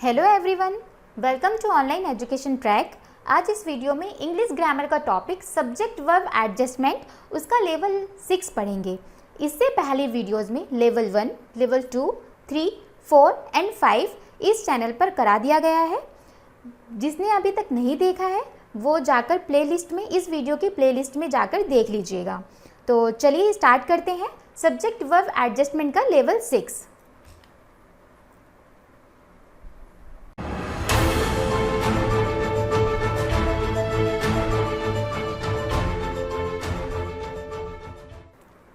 Hello everyone, welcome to online education track. आज इस video में इंग्लिश ग्रामर का टॉपिक सब्जेक्ट वर्ब एडजस्टमेंट उसका लेवल 6 पढ़ेंगे। इससे पहले वीडियोस में लेवल 1, लेवल 2, 3, 4 एंड 5 इस चैनल पर करा दिया गया है। जिसने अभी तक नहीं देखा है वो जाकर प्लेलिस्ट में, इस वीडियो की प्लेलिस्ट में जाकर देख लीजिएगा। तो चलिए स्टार्ट करते हैं सब्जेक्ट वर्ब एडजस्टमेंट का लेवल 6।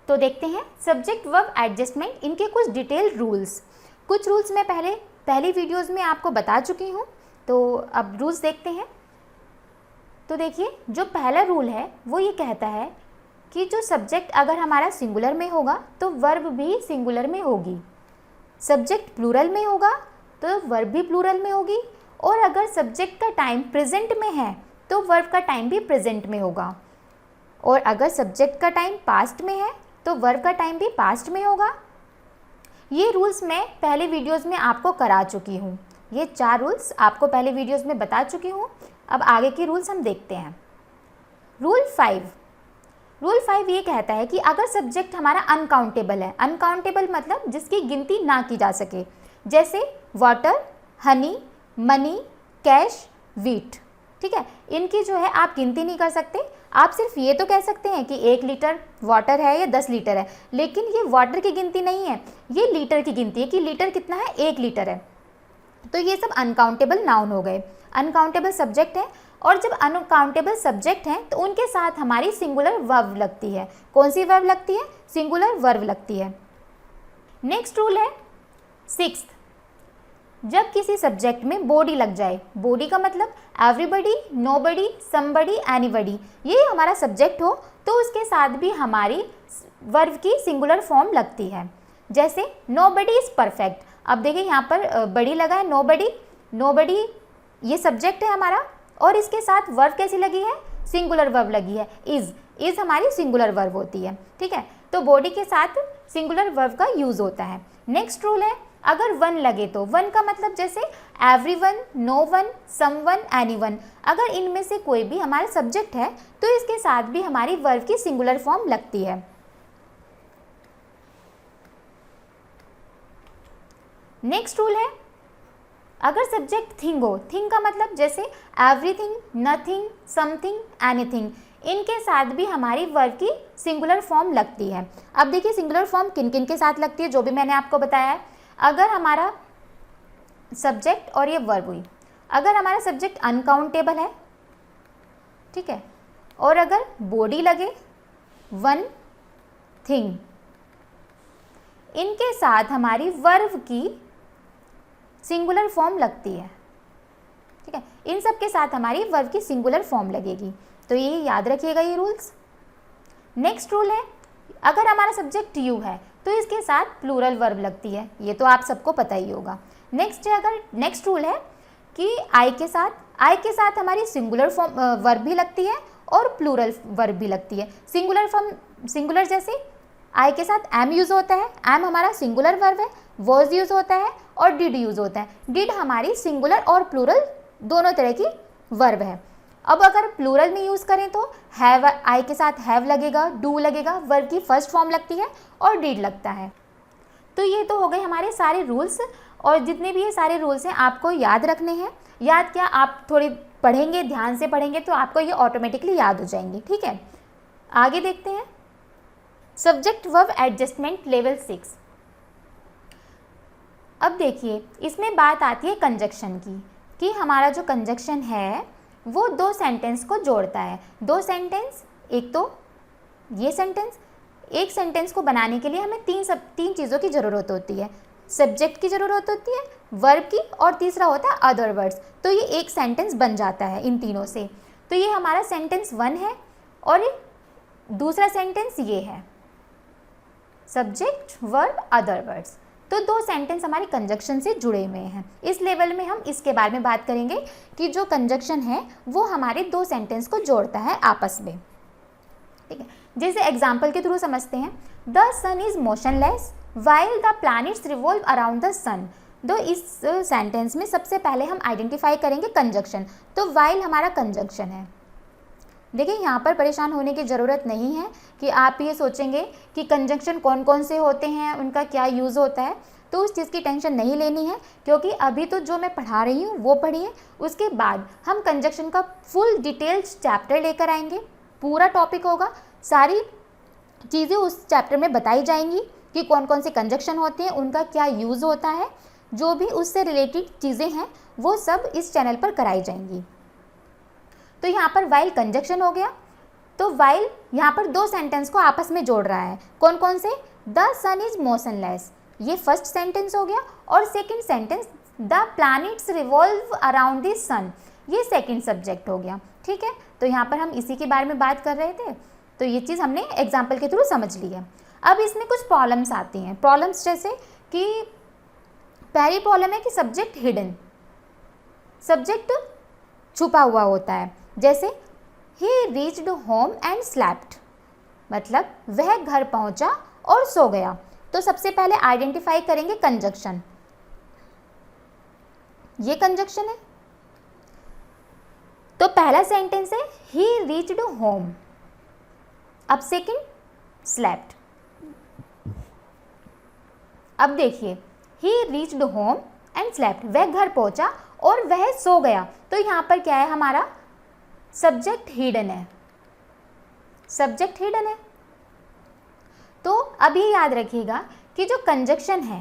तो देखते हैं सब्जेक्ट वर्ब एडजस्टमेंट, इनके कुछ डिटेल रूल्स। कुछ रूल्स मैं पहली वीडियोस में आपको बता चुकी हूँ, तो अब रूल्स देखते हैं। तो देखिए, जो पहला रूल है वो ये कहता है कि जो सब्जेक्ट अगर हमारा सिंगुलर में होगा तो वर्ब भी सिंगुलर में होगी, सब्जेक्ट प्लूरल में होगा तो वर्ब भी प्लूरल में होगी, और अगर सब्जेक्ट का टाइम प्रेजेंट में है तो वर्ब का टाइम भी प्रेजेंट में होगा, और अगर सब्जेक्ट का टाइम पास्ट में है तो वर्ब का टाइम भी पास्ट में होगा। ये रूल्स मैं पहले वीडियोस में आपको करा चुकी हूँ, ये 4 रूल्स आपको पहले वीडियोस में बता चुकी हूँ। अब आगे के रूल्स हम देखते हैं। रूल 5 ये कहता है कि अगर सब्जेक्ट हमारा अनकाउंटेबल है, अनकाउंटेबल मतलब जिसकी गिनती ना की जा सके, जैसे water, Honey, money, cash, wheat, ठीक है, इनकी जो है आप गिनती नहीं कर सकते। आप सिर्फ ये तो कह सकते हैं कि 1 लीटर वाटर है या 10 लीटर है, लेकिन ये वाटर की गिनती नहीं है, ये लीटर की गिनती है कि लीटर कितना है, 1 लीटर है। तो ये सब अनकाउंटेबल नाउन हो गए, अनकाउंटेबल सब्जेक्ट है। और जब अनकाउंटेबल सब्जेक्ट हैं तो उनके साथ हमारी सिंगुलर वर्ब लगती है। कौन सी वर्ब लगती है? सिंगुलर वर्ब लगती है। नेक्स्ट रूल है 6, जब किसी सब्जेक्ट में बॉडी लग जाए, बॉडी का मतलब एवरीबडी, नोबडी, समबडी, एनीबडी, ये हमारा सब्जेक्ट हो तो उसके साथ भी हमारी वर्ब की सिंगुलर फॉर्म लगती है। जैसे नोबडी इज़ परफेक्ट। अब देखिए यहाँ पर बड़ी लगा है, नोबडी ये सब्जेक्ट है हमारा, और इसके साथ वर्ब कैसी लगी है? सिंगुलर वर्ब लगी है, इज़ हमारी सिंगुलर वर्ब होती है, ठीक है। तो बॉडी के साथ सिंगुलर वर्ब का यूज़ होता है। नेक्स्ट रूल है, अगर वन लगे तो, वन का मतलब जैसे everyone, no one, someone, anyone, अगर इनमें से कोई भी हमारा सब्जेक्ट है तो इसके साथ भी हमारी वर्ब की सिंगुलर फॉर्म लगती है। नेक्स्ट रूल है, अगर सब्जेक्ट थिंग हो, थिंग का मतलब जैसे एवरीथिंग, नथिंग, समथिंग, एनीथिंग, इनके साथ भी हमारी वर्ब की सिंगुलर फॉर्म लगती है। अब देखिए सिंगुलर फॉर्म किन किन के साथ लगती है, जो भी मैंने आपको बताया है। अगर हमारा सब्जेक्ट और ये वर्ब हुई, अगर हमारा सब्जेक्ट अनकाउंटेबल है, ठीक है, और अगर बॉडी लगे, वन, थिंग, इनके साथ हमारी वर्ब की सिंगुलर फॉर्म लगती है, ठीक है, इन सब के साथ हमारी वर्ब की सिंगुलर फॉर्म लगेगी। तो ये याद रखिएगा ये रूल्स। नेक्स्ट रूल है, अगर हमारा सब्जेक्ट यू है तो इसके साथ प्लूरल वर्ब लगती है, ये तो आप सबको पता ही होगा। नेक्स्ट रूल है कि आई के साथ हमारी सिंगुलर फॉर्म वर्ब भी लगती है और प्लूरल वर्ब भी लगती है। सिंगुलर जैसे आई के साथ एम यूज़ होता है, एम हमारा सिंगुलर वर्ब है, वॉज यूज़ होता है, और डिड यूज़ होता है। डिड हमारी सिंगुलर और प्लूरल दोनों तरह की वर्ब है। अब अगर प्लूरल में यूज़ करें तो हैव, आई के साथ हैव लगेगा, डू लगेगा, वर्ब की फर्स्ट फॉर्म लगती है, और डिड लगता है। तो ये तो हो गए हमारे सारे रूल्स, और जितने भी ये सारे रूल्स हैं आपको याद रखने हैं। याद क्या, आप थोड़ी पढ़ेंगे, ध्यान से पढ़ेंगे तो आपको ये ऑटोमेटिकली याद हो जाएंगे, ठीक है। आगे देखते हैं सब्जेक्ट वर्ब एडजस्टमेंट लेवल 6। अब देखिए इसमें बात आती है कंजक्शन की, कि हमारा जो कंजक्शन है वो 2 सेंटेंस को जोड़ता है। 2 सेंटेंस, एक तो ये सेंटेंस, एक सेंटेंस को बनाने के लिए हमें तीन चीज़ों की ज़रूरत होती है। सब्जेक्ट की ज़रूरत होती है, वर्ब की, और तीसरा होता है अदर वर्ड्स। तो ये एक सेंटेंस बन जाता है इन तीनों से। तो ये हमारा सेंटेंस 1 है, और दूसरा सेंटेंस ये है, सब्जेक्ट, वर्ब, अदर वर्ड्स। तो 2 सेंटेंस हमारे कंजक्शन से जुड़े हुए हैं। इस लेवल में हम इसके बारे में बात करेंगे कि जो कंजक्शन है वो हमारे 2 सेंटेंस को जोड़ता है आपस में, ठीक है। जैसे एग्जाम्पल के थ्रू समझते हैं, the sun is motionless while the planets revolve around the sun. तो इस सेंटेंस में सबसे पहले हम आइडेंटिफाई करेंगे कंजक्शन। तो वाइल हमारा कंजक्शन है। देखिए यहाँ पर परेशान होने की ज़रूरत नहीं है कि आप ये सोचेंगे कि कंजक्शन कौन कौन से होते हैं, उनका क्या यूज़ होता है, तो उस चीज़ की टेंशन नहीं लेनी है, क्योंकि अभी तो जो मैं पढ़ा रही हूँ वो पढ़िए। उसके बाद हम कंजक्शन का फुल डिटेल्स चैप्टर लेकर आएंगे, पूरा टॉपिक होगा, सारी चीज़ें उस चैप्टर में बताई जाएंगी कि कौन कौन से कंजक्शन होते हैं, उनका क्या यूज़ होता है, जो भी उससे रिलेटेड चीज़ें हैं वो सब इस चैनल पर कराई जाएंगी। तो यहाँ पर वाइल कंजक्शन हो गया। तो वाइल यहाँ पर दो सेंटेंस को आपस में जोड़ रहा है। कौन कौन से? द सन इज मोशनलेस, ये फर्स्ट सेंटेंस हो गया, और second sentence the planets revolve around the sun, ये सेकंड सब्जेक्ट हो गया। ठीक है, तो यहाँ पर हम इसी के बारे में बात कर रहे थे, तो ये चीज़ हमने एग्जाम्पल के थ्रू समझ ली है। अब इसमें कुछ प्रॉब्लम्स आती हैं। प्रॉब्लम्स जैसे कि पहली प्रॉब्लम है कि सब्जेक्ट हिडन, सब्जेक्ट छुपा हुआ होता है। जैसे ही रीच्ड होम एंड स्लेप्ट, मतलब वह घर पहुंचा और सो गया। तो सबसे पहले आइडेंटिफाई करेंगे कंजक्शन, ये कंजक्शन है। तो पहला सेंटेंस है ही रीच्ड होम, अब सेकंड स्लेप्ट। अब देखिए ही रीच्ड होम एंड स्लेप्ट, वह घर पहुंचा और वह सो गया। तो यहाँ पर क्या है, हमारा सब्जेक्ट हिडन है, सब्जेक्ट हिडन है। तो अब ये याद रखिएगा कि जो कंजक्शन है,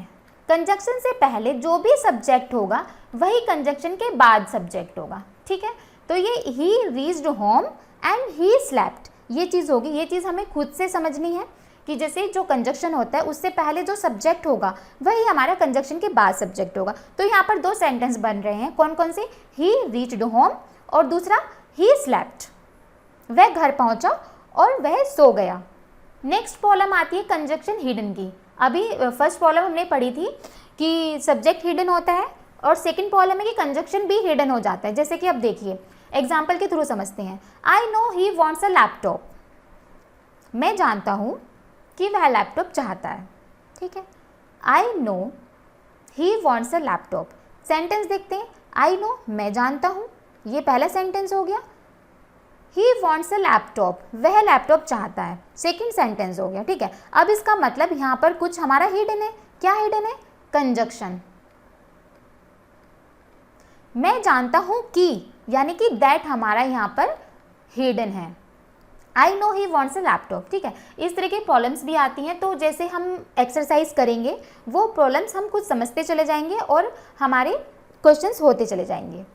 कंजक्शन से पहले जो भी सब्जेक्ट होगा वही कंजक्शन के बाद सब्जेक्ट होगा। ठीक है, तो ये ही reached home and he slept, ये चीज़ होगी। ये चीज़ हमें खुद से समझनी है कि जैसे जो कंजक्शन होता है उससे पहले जो सब्जेक्ट होगा वही हमारा कंजक्शन के बाद सब्जेक्ट होगा। तो यहाँ पर दो सेंटेंस बन रहे हैं, कौन कौन से? ही रीच्ड होम और दूसरा ही स्लेप्ट, वह घर पहुंचा और वह सो गया। नेक्स्ट प्रॉब्लम आती है कंजक्शन हिडन की। अभी फर्स्ट प्रॉब्लम हमने पढ़ी थी कि सब्जेक्ट हिडन होता है, और सेकंड प्रॉब्लम है कि कंजक्शन भी हिडन हो जाता है। जैसे कि अब देखिए एग्जाम्पल के थ्रू समझते हैं। I know he wants a laptop, मैं जानता हूँ कि वह लैपटॉप चाहता है। ठीक है, I know he wants a laptop. Sentence देखते हैं, आई नो मैं जानता हूँ, ये पहला सेंटेंस हो गया। ही वॉन्ट्स अ लैपटॉप, वह लैपटॉप चाहता है, सेकंड सेंटेंस हो गया। ठीक है, अब इसका मतलब यहाँ पर कुछ हमारा हिडन है। क्या हिडन है? कंजक्शन। मैं जानता हूँ कि, यानी कि दैट हमारा यहाँ पर हिडन है। I know he wants a laptop. ठीक है, इस तरह की प्रॉब्लम्स भी आती हैं। तो जैसे हम एक्सरसाइज करेंगे वो प्रॉब्लम्स हम खुद समझते चले जाएंगे और हमारे क्वेश्चंस होते चले जाएंगे।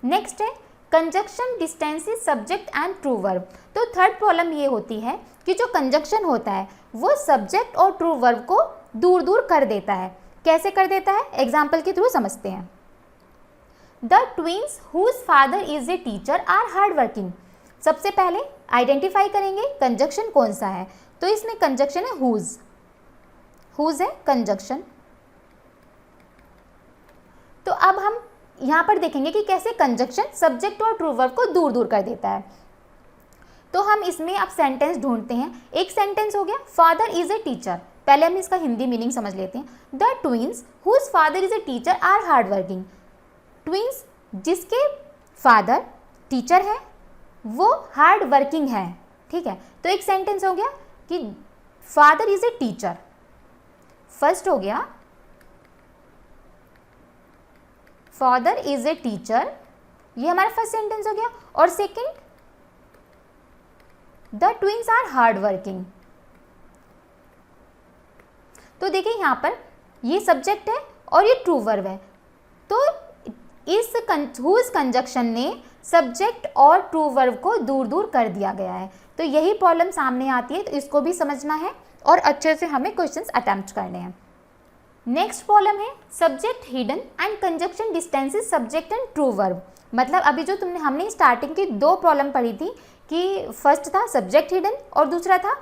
नेक्स्ट है conjunction distances subject and true verb. तो थर्ड प्रॉब्लम ये होती है कि जो कंजक्शन होता है वो सब्जेक्ट और ट्रू वर्ब को दूर दूर कर देता है। कैसे कर देता है? एग्जाम्पल के थ्रू समझते हैं। The twins whose father is a teacher are hard working. सबसे पहले आइडेंटिफाई करेंगे कंजक्शन कौन सा है। तो इसमें कंजक्शन है हुज, हुज है कंजक्शन। तो अब हम यहाँ पर देखेंगे कि कैसे कंजक्शन सब्जेक्ट और ट्रू वर्ब को दूर दूर कर देता है। तो हम इसमें अब सेंटेंस ढूंढते हैं। एक सेंटेंस हो गया फादर इज ए टीचर, पहले हम इसका हिंदी मीनिंग समझ लेते हैं। The twins whose father is a teacher are hard working. Twins जिसके फादर टीचर है वो हार्ड वर्किंग है। ठीक है, तो एक सेंटेंस हो गया कि father is a teacher, first हो गया फादर इज ए टीचर, ये हमारा फर्स्ट सेंटेंस हो गया। और second the twins are hard working. तो देखिए यहाँ पर ये सब्जेक्ट है और ये ट्रू वर्ब है। तो इस हुज कंजक्शन ने सब्जेक्ट और ट्रू वर्ब को दूर दूर कर दिया गया है। तो यही प्रॉब्लम सामने आती है, तो इसको भी समझना है और अच्छे से हमें क्वेश्चंस अटेम्प्ट करने हैं। नेक्स्ट प्रॉब्लम है subject hidden and conjunction distances subject and true verb. मतलब अभी जो हमने स्टार्टिंग की दो प्रॉब्लम पढ़ी थी कि फर्स्ट था सब्जेक्ट हिडन और दूसरा था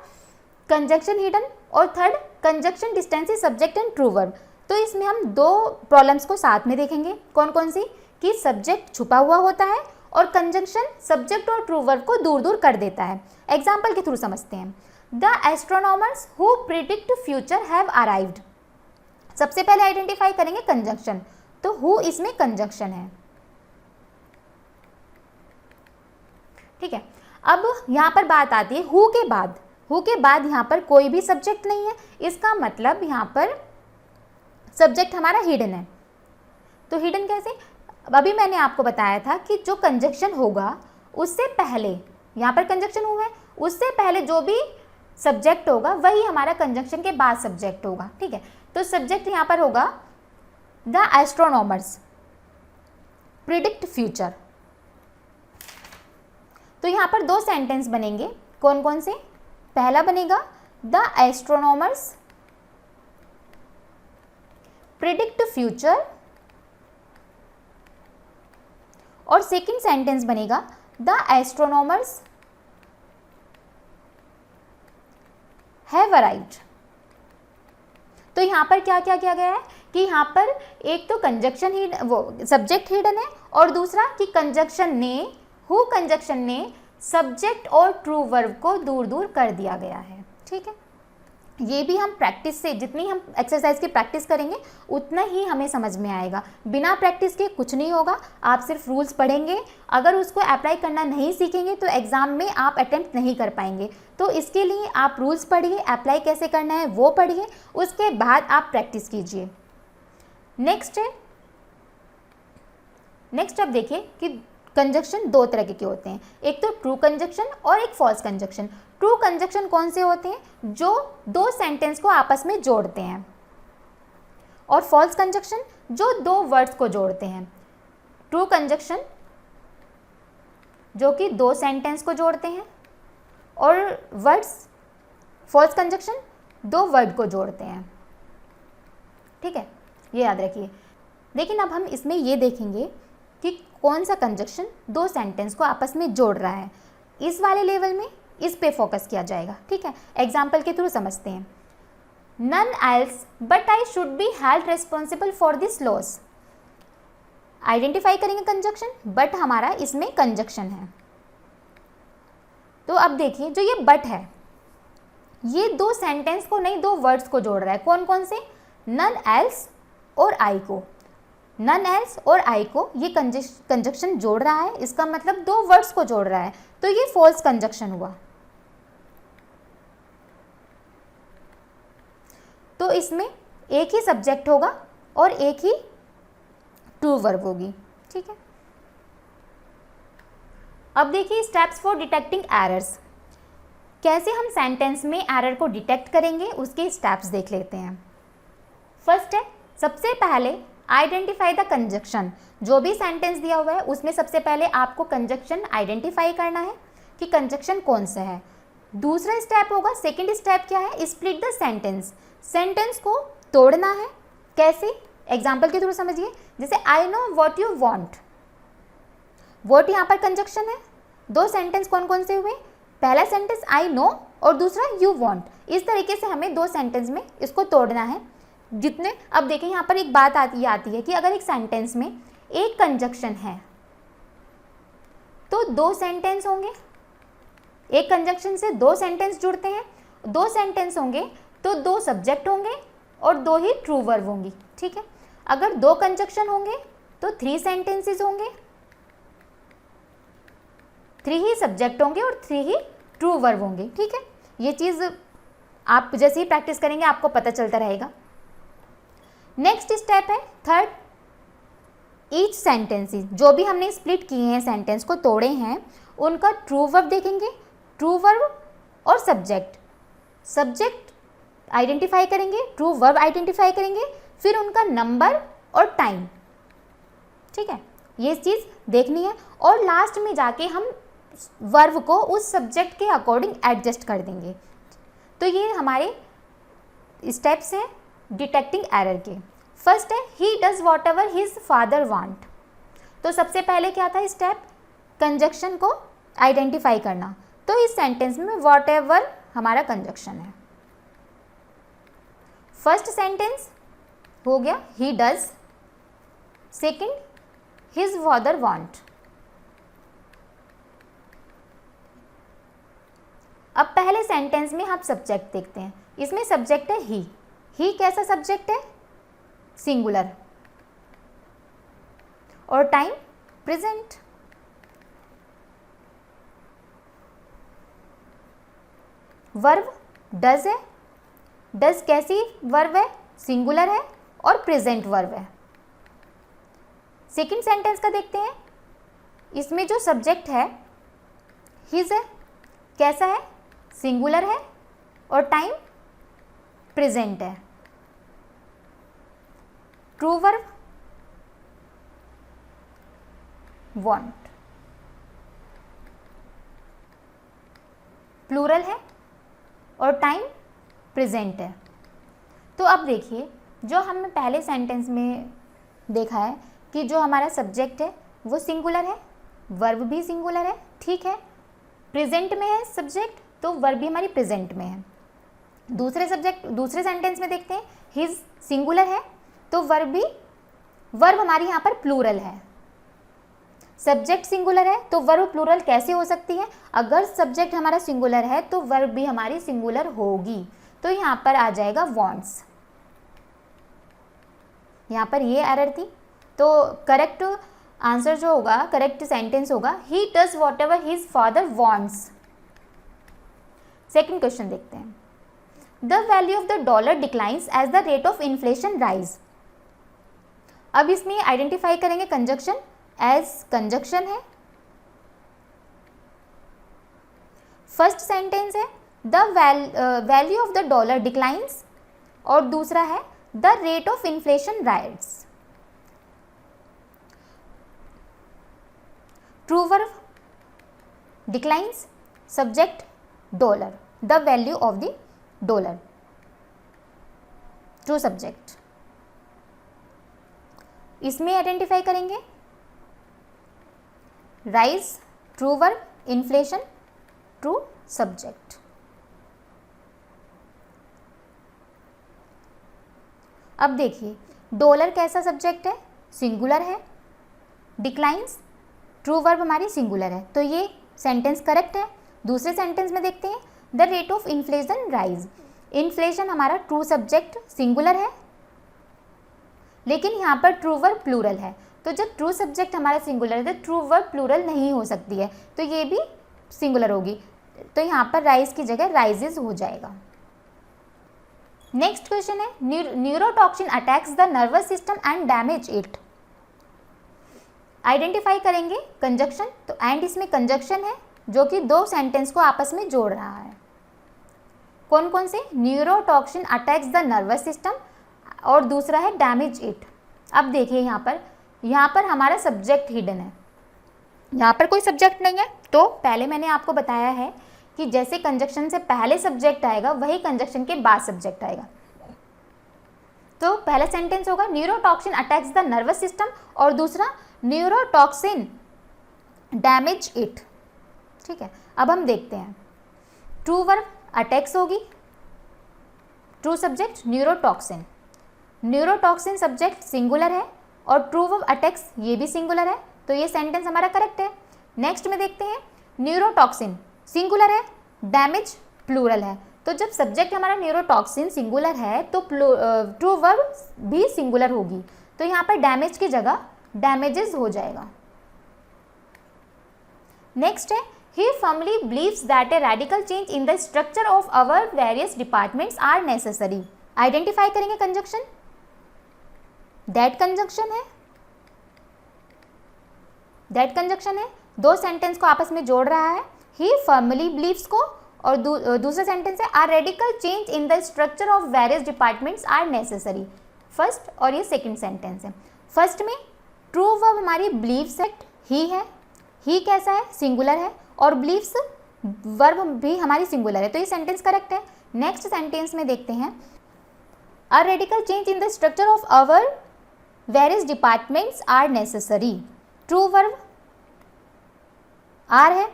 कंजक्शन हिडन और third conjunction distances subject and true verb. तो इसमें हम दो प्रॉब्लम्स को साथ में देखेंगे। कौन कौन सी? कि सब्जेक्ट छुपा हुआ होता है और कंजक्शन सब्जेक्ट और ट्रू वर्ब को दूर दूर कर देता है। एग्जाम्पल के थ्रू समझते हैं। The astronomers who predict future have arrived. सबसे पहले आइडेंटिफाई करेंगे कंजंक्शन, तो हु इसमें कंजंक्शन है। ठीक है, अब यहाँ पर बात आती है हु के बाद यहाँ पर कोई भी सब्जेक्ट नहीं है, इसका मतलब यहाँ पर सब्जेक्ट हमारा हिडन है। तो हिडन कैसे, अभी मैंने आपको बताया था कि जो कंजंक्शन होगा उससे पहले, यहाँ पर कंजंक्शन हुआ है, उससे पहले जो भी सब्जेक्ट होगा वही हमारा कंजंक्शन के बाद सब्जेक्ट होगा। ठीक है, तो सब्जेक्ट यहाँ पर होगा द एस्ट्रोनॉमर्स प्रिडिक्ट फ्यूचर। तो यहाँ पर दो सेंटेंस बनेंगे, कौन कौन से, पहला बनेगा द एस्ट्रोनॉमर्स प्रिडिक्ट फ्यूचर, और सेकंड सेंटेंस बनेगा द एस्ट्रोनॉमर्स हैव अराइव्ड। तो यहाँ पर क्या क्या किया गया है कि यहाँ पर एक तो कंजंक्शन ही वो सब्जेक्ट हिडन है, और दूसरा कि कंजंक्शन ने, हु कंजंक्शन ने सब्जेक्ट और ट्रू वर्ब को दूर दूर कर दिया गया है। ठीक है, ये भी हम प्रैक्टिस से, जितनी हम एक्सरसाइज की प्रैक्टिस करेंगे उतना ही हमें समझ में आएगा। बिना प्रैक्टिस के कुछ नहीं होगा, आप सिर्फ रूल्स पढ़ेंगे, अगर उसको अप्लाई करना नहीं सीखेंगे तो एग्ज़ाम में आप अटेम्प्ट नहीं कर पाएंगे। तो इसके लिए आप रूल्स पढ़िए, अप्लाई कैसे करना है वो पढ़िए, उसके बाद आप प्रैक्टिस कीजिए। नेक्स्ट अब देखिए कि कंजंक्शन दो तरह के होते हैं, एक तो ट्रू कंजंक्शन और एक फॉल्स कंजंक्शन। ट्रू कंजंक्शन कौन से होते हैं, जो दो सेंटेंस को आपस में जोड़ते हैं, और फॉल्स कंजंक्शन जो दो वर्ड्स को जोड़ते हैं। ट्रू कंजंक्शन जो कि दो सेंटेंस को जोड़ते हैं, और फॉल्स कंजंक्शन दो वर्ड को जोड़ते हैं। ठीक है, ये याद रखिए। लेकिन अब हम इसमें ये देखेंगे कि कौन सा कंजंक्शन दो सेंटेंस को आपस में जोड़ रहा है। इस वाले लेवल में इस पे फोकस किया जाएगा। ठीक है, एग्जाम्पल के थ्रू समझते हैं। None else but I should be held responsible for this loss. Identify करेंगे कंजंक्शन, बट हमारा इसमें कंजंक्शन है। तो अब देखिए जो ये बट है, ये दो सेंटेंस को नहीं, दो वर्ड्स को जोड़ रहा है। कौन कौन से, नन एल्स और आई को। नन एल्स और आई को ये कंजंक्शन जोड़ रहा है, इसका मतलब दो वर्ड्स को जोड़ रहा है, तो ये फॉल्स कंजंक्शन हुआ। तो इसमें एक ही सब्जेक्ट होगा और एक ही ट्रू वर्ब होगी। ठीक है, अब देखिए स्टेप्स फॉर डिटेक्टिंग एरर्स। कैसे हम सेंटेंस में एरर को डिटेक्ट करेंगे उसके स्टेप्स देख लेते हैं। फर्स्ट है, सबसे पहले आइडेंटिफाई द कंजंक्शन। जो भी सेंटेंस दिया हुआ है उसमें सबसे पहले आपको कंजंक्शन आइडेंटिफाई करना है कि कंजंक्शन कौन सा है। दूसरा स्टेप होगा, सेकंड स्टेप क्या है, स्प्लिट द सेंटेंस। सेंटेंस को तोड़ना है। कैसे, एग्जाम्पल के थ्रू समझिए। जैसे I know what you want, what यहाँ पर कंजंक्शन है। दो सेंटेंस कौन कौन से हुए, पहला सेंटेंस आई नो और दूसरा यू वॉन्ट। इस तरीके से हमें दो सेंटेंस में इसको तोड़ना है। जितने, अब देखिए यहाँ पर एक बात आती है कि अगर एक सेंटेंस में एक कंजंक्शन है तो दो सेंटेंस होंगे। एक कंजंक्शन से दो सेंटेंस जुड़ते हैं, दो सेंटेंस होंगे तो दो सब्जेक्ट होंगे और दो ही ट्रू वर्ब होंगी। ठीक है, अगर दो कंजंक्शन होंगे तो 3 सेंटेंसेस होंगे, 3 ही सब्जेक्ट होंगे और 3 ही ट्रू वर्ब होंगे। ठीक है, ये चीज़ आप जैसे ही प्रैक्टिस करेंगे आपको पता चलता रहेगा। नेक्स्ट स्टेप है थर्ड, ईच सेंटेंसेस। जो भी हमने स्प्लिट किए हैं, सेंटेंस को तोड़े हैं, उनका ट्रू वर्ब देखेंगे, ट्रू वर्ब और सब्जेक्ट आइडेंटिफाई करेंगे, ट्रू वर्ब आइडेंटिफाई करेंगे, फिर उनका नंबर और टाइम। ठीक है, ये चीज़ देखनी है, और लास्ट में जाके हम वर्ब को उस सब्जेक्ट के अकॉर्डिंग एडजस्ट कर देंगे। तो ये हमारे स्टेप्स हैं डिटेक्टिंग एरर के। फर्स्ट है, ही does whatever his father want. तो सबसे पहले क्या था स्टेप, कंजंक्शन को आइडेंटिफाई करना। तो इस सेंटेंस में वॉट एवर हमारा कंजंक्शन है। फर्स्ट सेंटेंस हो गया he does, second his father want. अब पहले सेंटेंस में हम सब्जेक्ट देखते हैं। इसमें सब्जेक्ट है ही कैसा सब्जेक्ट है, सिंगुलर, और टाइम प्रेजेंट। वर्ब डज है, डज कैसी वर्ब है, सिंगुलर है और प्रेजेंट वर्ब है। सेकंड सेंटेंस का देखते हैं, इसमें जो सब्जेक्ट है हिज है, कैसा है, सिंगुलर है और टाइम प्रेजेंट है। ट्रू वर्ब वांट, प्लूरल है और टाइम प्रेजेंट है। तो अब देखिए, जो हमने पहले सेंटेंस में देखा है कि जो हमारा सब्जेक्ट है वो सिंगुलर है, वर्ब भी सिंगुलर है, ठीक है, प्रेजेंट में है सब्जेक्ट तो वर्ब भी हमारी प्रेजेंट में है। दूसरे सेंटेंस में देखते हैं, हिज सिंगुलर है तो वर्ब हमारी यहाँ पर प्लूरल है। सब्जेक्ट सिंगुलर है तो वर्ब प्लूरल कैसे हो सकती है, अगर सब्जेक्ट हमारा सिंगुलर है तो वर्ब भी हमारी सिंगुलर होगी, तो यहाँ पर आ जाएगा वांट्स। यहाँ पर ये एरर थी, तो करेक्ट आंसर जो होगा, करेक्ट सेंटेंस होगा, he does whatever his father wants. Second question देखते हैं, the value of the dollar declines as the rate of inflation rise. अब इसमें आइडेंटिफाई करेंगे कंजक्शन, एज कंजक्शन है। फर्स्ट सेंटेंस है the value of the dollar declines और दूसरा है the rate of inflation rise. True verb declines, subject dollar, the value of the dollar, true subject. इसमें identify करेंगे rise true verb, inflation true subject. अब देखिए, dollar कैसा subject है, singular है, डिक्लाइंस ट्रू वर्ब हमारी सिंगुलर है, तो ये सेंटेंस करेक्ट है। दूसरे सेंटेंस में देखते हैं, the rate of inflation rise, inflation हमारा ट्रू सब्जेक्ट सिंगुलर है, लेकिन यहाँ पर ट्रू वर्ब प्लूरल है, तो जब ट्रू सब्जेक्ट हमारा सिंगुलर है तो ट्रू वर्ब प्लूरल नहीं हो सकती है, तो ये भी सिंगुलर होगी, तो यहाँ पर राइज की जगह राइजेज हो जाएगा। नेक्स्ट क्वेश्चन है, neurotoxin attacks the nervous system and damage it. Identify करेंगे कंजक्शन, तो एंड इसमें कंजक्शन है जो कि दो सेंटेंस को आपस में जोड़ रहा है। कौन कौन से, neurotoxin attacks the nervous system और दूसरा है डैमेज इट। अब देखिए यहाँ पर हमारा सब्जेक्ट हिडन है, यहाँ पर कोई सब्जेक्ट नहीं है, तो पहले मैंने आपको बताया है कि जैसे कंजक्शन से पहले सब्जेक्ट आएगा वही कंजक्शन के बाद सब्जेक्ट आएगा। तो पहला सेंटेंस होगा neurotoxin attacks the nervous system और दूसरा न्यूरोटॉक्सिन डैमेज इट, ठीक है। अब हम देखते हैं, ट्रू वर्ब अटैक्स होगी, true subject neurotoxin, neurotoxin subject singular है और ट्रू वर्ब अटैक्स ये भी सिंगुलर है, तो ये सेंटेंस हमारा करेक्ट है। नेक्स्ट में देखते हैं, न्यूरोटॉक्सिन सिंगुलर है, डैमेज प्लूरल है, तो जब सब्जेक्ट हमारा न्यूरोटॉक्सिन सिंगुलर है तो ट्रू वर्ब भी सिंगुलर होगी, तो यहाँ पर डैमेज की जगह डैमेजेस हो जाएगा। नेक्स्ट है, he firmly believes that a radical change in the structure of our various departments are necessary। Identify करेंगे कंजक्शन, दैट कंजक्शन है, दैट कंजक्शन है, दो सेंटेंस को आपस में जोड़ रहा है, he firmly believes को, और दूसरा सेंटेंस है a radical change in the structure of various departments are necessary, first और ये सेकंड सेंटेंस है। फर्स्ट में ट्रू वर्ब हमारी believes है, ही है, ही कैसा है, सिंगुलर है, और believes वर्ब भी हमारी सिंगुलर है, तो ये सेंटेंस करेक्ट है। नेक्स्ट सेंटेंस में देखते हैं, a radical change in the structure of our various departments are necessary, true verb are है,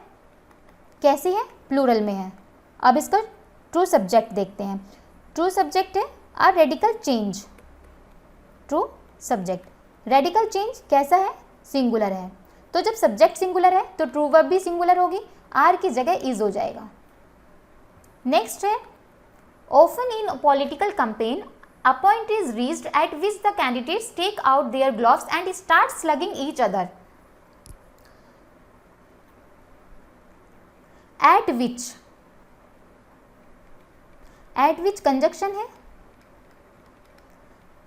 कैसी है, प्लूरल में है। अब इसका ट्रू सब्जेक्ट देखते हैं, ट्रू सब्जेक्ट है a radical change, true subject, radical change कैसा है, सिंगुलर है, तो जब सब्जेक्ट सिंगुलर है तो ट्रू वर्ब भी सिंगुलर होगी, आर की जगह इज हो जाएगा। नेक्स्ट है, often in political campaign A point is reached at which the candidates take out their gloves and start slugging each other. At which conjunction है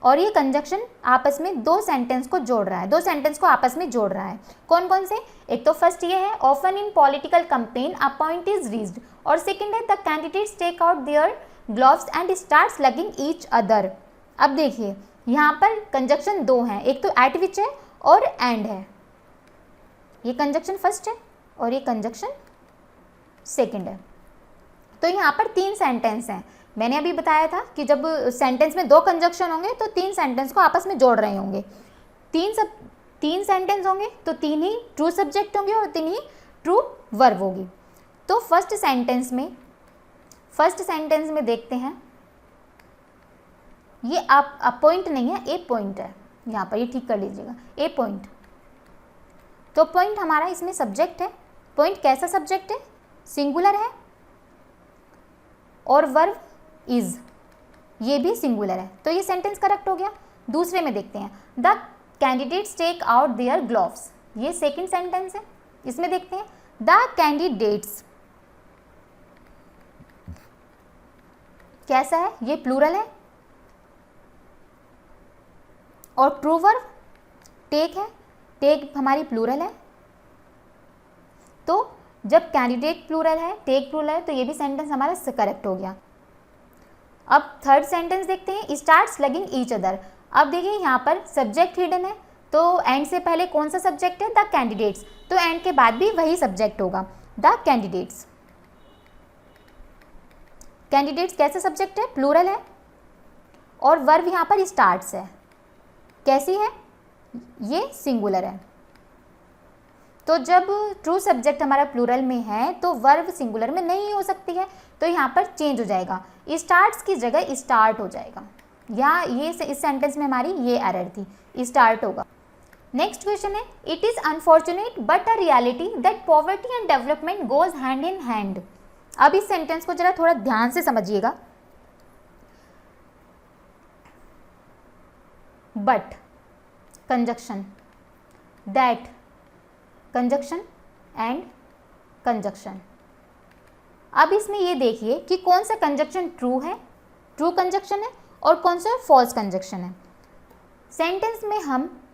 और ये कंजक्शन आपस में दो सेंटेंस को जोड़ रहा है, दो सेंटेंस को आपस में जोड़ रहा है। कौन कौन से? एक तो फर्स्ट ये है often in political campaign a point is reached, और सेकंड है the candidates take out their gloves and start slugging each other. अब देखिए यहाँ पर कंजक्शन दो हैं, एक तो एट विच है और एंड है। ये कंजक्शन फर्स्ट है और ये कंजक्शन सेकंड है। तो यहाँ पर तीन सेंटेंस हैं। मैंने अभी बताया था कि जब सेंटेंस में दो कंजक्शन होंगे तो तीन सेंटेंस को आपस में जोड़ रहे होंगे। तीन सेंटेंस होंगे तो तीन ही ट्रू सब्जेक्ट होंगे और तीन ही ट्रू वर्ब होगी। तो फर्स्ट सेंटेंस में देखते हैं, ये आप पॉइंट नहीं है, ए पॉइंट है यहाँ पर, ये ठीक कर लीजिएगा, ए पॉइंट। तो पॉइंट हमारा इसमें सब्जेक्ट है। पॉइंट कैसा सब्जेक्ट है? सिंगुलर है और वर्ब इज, ये भी सिंगुलर है, तो ये सेंटेंस करेक्ट हो गया। दूसरे में देखते हैं, the candidates take out their gloves, ये सेकंड सेंटेंस है। इसमें देखते हैं द कैंडिडेट्स कैसा है? ये प्लूरल है और ट्रू वर्ब टेक है, टेक हमारी प्लूरल है। तो जब कैंडिडेट प्लूरल है, टेक प्लूरल है, तो ये भी सेंटेंस हमारा करेक्ट हो गया। अब थर्ड सेंटेंस देखते हैं, स्टार्ट स्लगिंग ईच अदर। अब देखिए यहाँ पर सब्जेक्ट हिडन है, तो एंड से पहले कौन सा सब्जेक्ट है? द कैंडिडेट्स, तो एंड के बाद भी वही सब्जेक्ट होगा, द कैंडिडेट्स। कैंडिडेट्स कैसा सब्जेक्ट है? प्लूरल है और वर्ब यहाँ पर स्टार्ट्स है। कैसी है? ये सिंगुलर है। तो जब ट्रू सब्जेक्ट हमारा प्लूरल में है तो वर्ब सिंगुलर में नहीं हो सकती है, तो यहाँ पर चेंज हो जाएगा, स्टार्ट्स की जगह स्टार्ट हो जाएगा। या ये इस सेंटेंस में हमारी ये एरर थी, स्टार्ट होगा। नेक्स्ट क्वेश्चन है, it is unfortunate but a reality that poverty and development goes hand in hand. अब इस सेंटेंस को जरा थोड़ा ध्यान से समझिएगा। But conjunction, that conjunction and conjunction. अब इसमें ये देखिए कि कौन सा कंजक्शन ट्रू है, ट्रू कंजक्शन है, और कौन सा फॉल्स कंजक्शन है। सेंटेंस में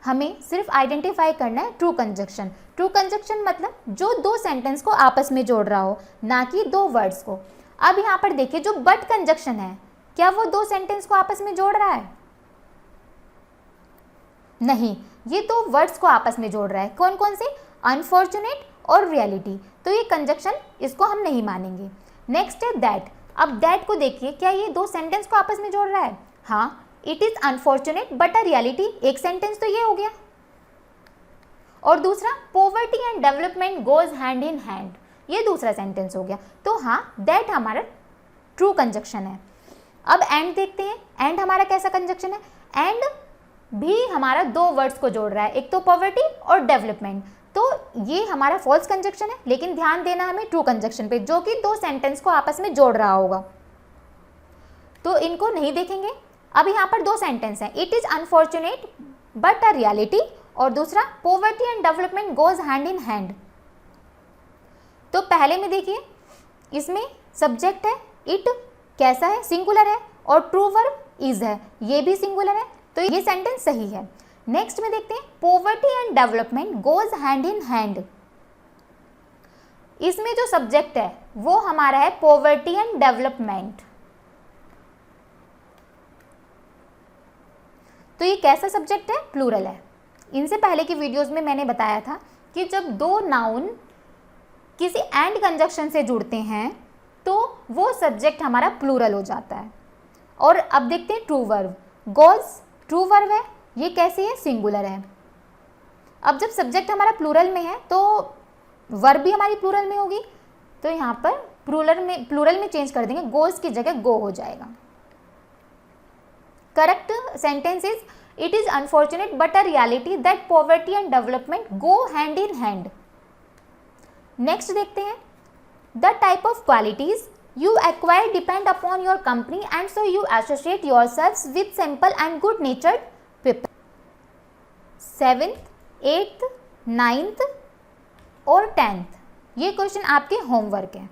हमें सिर्फ आइडेंटिफाई करना है ट्रू कंजक्शन। ट्रू कंजक्शन मतलब जो दो सेंटेंस को आपस में जोड़ रहा हो, ना कि दो वर्ड्स को। अब यहाँ पर देखिए जो बट कंजक्शन है, क्या वो दो सेंटेंस को आपस में जोड़ रहा है? नहीं, ये दो वर्ड्स को आपस में जोड़ रहा है। कौन कौन से? अनफॉर्चुनेट और रियलिटी। तो ये कंजक्शन, इसको हम नहीं मानेंगे। नेक्स्ट है दैट। अब दैट को देखिए, क्या ये दो सेंटेंस को आपस में जोड़ रहा है? हाँ, it is unfortunate but a reality, एक सेंटेंस तो ये हो गया। और दूसरा poverty and development goes hand in hand, ये दूसरा सेंटेंस हो गया। तो हाँ, दैट हमारा ट्रू कंजक्शन है। अब एंड देखते हैं, एंड हमारा कैसा कंजक्शन है? एंड भी हमारा दो वर्ड्स को जोड़ रहा है, एक तो पॉवर्टी और डेवलपमेंट, तो ये हमारा फॉल्स कंजक्शन है। लेकिन ध्यान देना हमें ट्रू कंजक्शन पे, जो कि दो सेंटेंस को आपस में जोड़ रहा होगा, तो इनको नहीं देखेंगे। अब यहाँ पर दो सेंटेंस हैं, it is unfortunate but a reality, और दूसरा poverty and development goes hand in hand. तो पहले में देखिए, इसमें सब्जेक्ट है इट, कैसा है? सिंगुलर है, और ट्रू वर्ब इज है, ये भी सिंगुलर है, तो ये सेंटेंस सही है। नेक्स्ट में देखते हैं, poverty and development goes hand in hand. इसमें जो सब्जेक्ट है वो हमारा है पॉवर्टी एंड डेवलपमेंट। तो ये कैसा सब्जेक्ट है? प्लूरल है। इनसे पहले की वीडियोस में मैंने बताया था कि जब दो नाउन किसी एंड कंजक्शन से जुड़ते हैं तो वो सब्जेक्ट हमारा प्लूरल हो जाता है। और अब देखते हैं true verb. Goes true verb है, ये कैसी है? सिंगुलर है। अब जब सब्जेक्ट हमारा प्लूरल में है तो वर्ब भी हमारी प्लूरल में होगी, तो यहाँ पर प्लूरल में चेंज कर देंगे, गोज की जगह गो हो जाएगा। Correct sentence is, it is unfortunate but a reality that poverty and development go hand in hand. Next देखते हैं, the type of qualities You acquire depend upon your company and so you associate yourselves with simple and good natured people. 7th, 8th, 9th और 10th, ये question आपके homework है।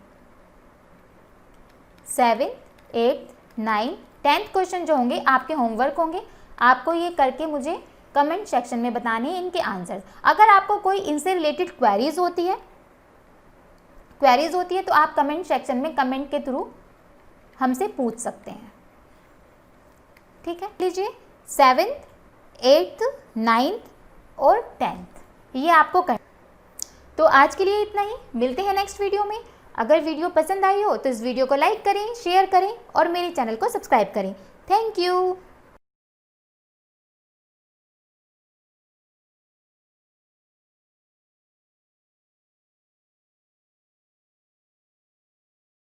7th, 8th, 9th, 10th question जो होंगे आपके homework होंगे। आपको ये करके मुझे कमेंट सेक्शन में बताने हैं इनके आंसर्स। अगर आपको कोई इनसे रिलेटेड क्वेरीज होती है तो आप कमेंट सेक्शन में कमेंट के थ्रू हमसे पूछ सकते हैं, ठीक है। लीजिए 7th, 8th, 9th और 10th ये आपको करना। तो आज के लिए इतना ही, मिलते हैं नेक्स्ट वीडियो में। अगर वीडियो पसंद आई हो तो इस वीडियो को लाइक करें, शेयर करें और मेरे चैनल को सब्सक्राइब करें। Thank you.